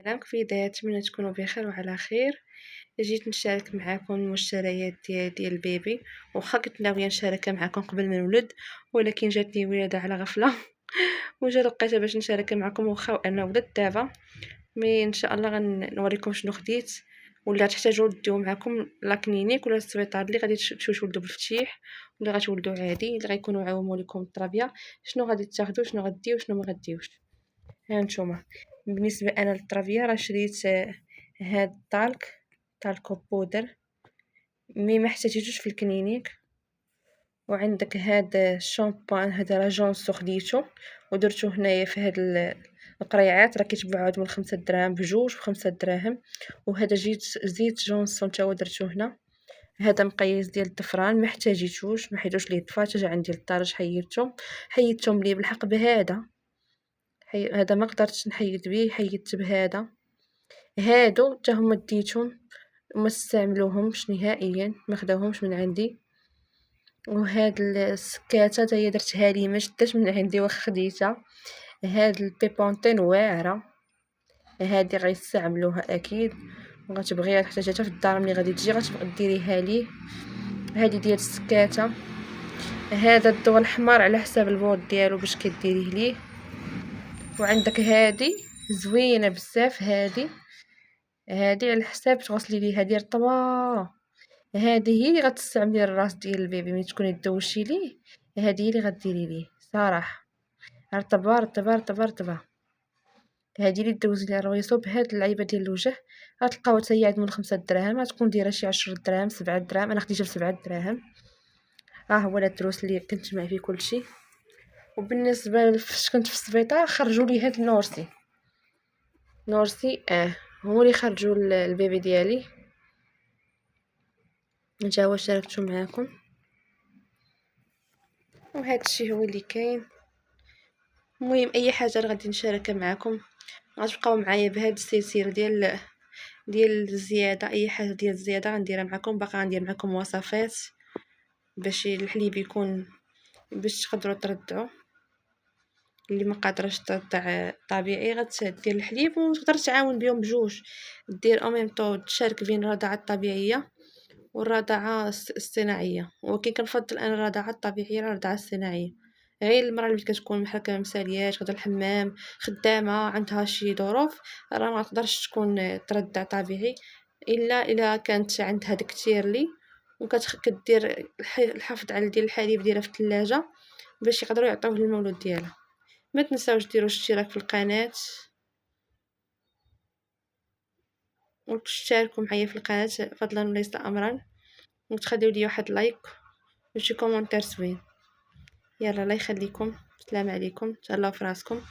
سلام، في البداية نتمنى تكونوا بخير وعلى خير. جيت نشارك معكم المشتريات ديال البيبي، واخا كنت ناوية نشاركها معكم قبل ما نولد، ولكن جاتني ولادة على غفلة وجا لقيتها باش نشاركها معكم واخا انا ولدت دابا. مي ان شاء الله غنوريكم شنو خديت، ولا تحتاجوا ديو معكم لا كلينيك ولا السبيطار اللي غادي تمشيو تولدوا بالفتيح، ولا غتولدوا عادي اللي غيكونوا عاوموا لكم التربيه. شنو غادي تاخذوا، شنو غديو، شنو ما غديوش. ها نتوما. بالنسبه انا للترابيه راه شريت هاد طالكو بودر، مي ما احتاجيتوش في الكلينيك. وعندك هاد الشامبان، هذا لاجونسو خديتو ودرتو هنايا في هاد القريعات، راه كيتباعو هادو من 5 دراهم بجوج ب5 دراهم. وهذا زيت جونسون تا هو درتو هنا. هذا مقياس ديال الضفران ما احتاجيتوش، ما حيدوش ليه الطفات، جا عندي للدار حيدتهم ليه بالحق بهذا. هذا ما قدرتش نحيد به، حيدت بهذا. هادو حتى هما ديتهم وما استعملوهمش نهائيا، ما خداوهمش من عندي. وهاد السكاته حتى هي درتها لي، ما شداش من عندي واخا خديتها. هاد البيبونتين واعره، هادي غيستعملوها اكيد وغتبغيها، تحتاجها في الدار ملي غادي تجي غتبقى ديريها ليه. هادي ديال السكاته. هذا الضوء الاحمر على حساب البود ديالو باش كديريه ليه. وعندك هادي زوينه بزاف، هادي على حساب تغسلي ليها ديال رطبه. هذه هي اللي غتستعملي الراس ديال البيبي ملي تكوني دوشي ليه، هذه هي اللي غديري ليه صراحه. رطبه رطبه رطبه رطبه. هذه اللي دوزي ليها الرويصو بهاد اللعيبه ديال الوجه. غتلقاو حتى هي عند من 5 دراهم، غتكون دايره شي 10 دراهم 7 دراهم. انا خديتها ب7 دراهم. ها هو الدروس اللي كنت معي فيه كلشي. وبالنسبه لفاش كنت في السبيطار خرجوا لي هاد نورسي هو اللي خرجوا البيبي ديالي. نتا هو شاركته معاكم، وهذا الشيء هو اللي كاين. المهم اي حاجه غادي نشاركها معكم غتبقاو معايا بهاد السلسله ديال الزياده. اي حاجه ديال الزياده غنديرها معكم، باقا غندير معكم وصفات باش الحليب يكون باش تقدروا ترضعوا. اللي ما قادرش ترضع طبيعي غتدير الحليب وتقدر تعاون بهم بجوج، دير او ميم طو تشارك بين الرضاعه الطبيعيه والرضاعه الصناعيه. ولكن كنفضل انا الرضاعه الطبيعيه على الرضاعه الصناعيه. غير المراه اللي كتكون محركه مسالياش غدا الحمام خدامه عندها شي ظروف، راه ما تقدرش تكون ترضع طبيعي الا كانت عندها داك التيرلي كدير الحفظ على ديال الحليب ديالها في الثلاجه باش يقدروا يعطيوه للمولود ديالها. ما تنساوش ديروا اشتراك في القناه وتشتركوا معايا في القناه فضلا وليس امرا، وتخليو لي واحد لايك وشي كومونتير زوين. يلا الله يخليكم، السلام عليكم، تهلاو في راسكم.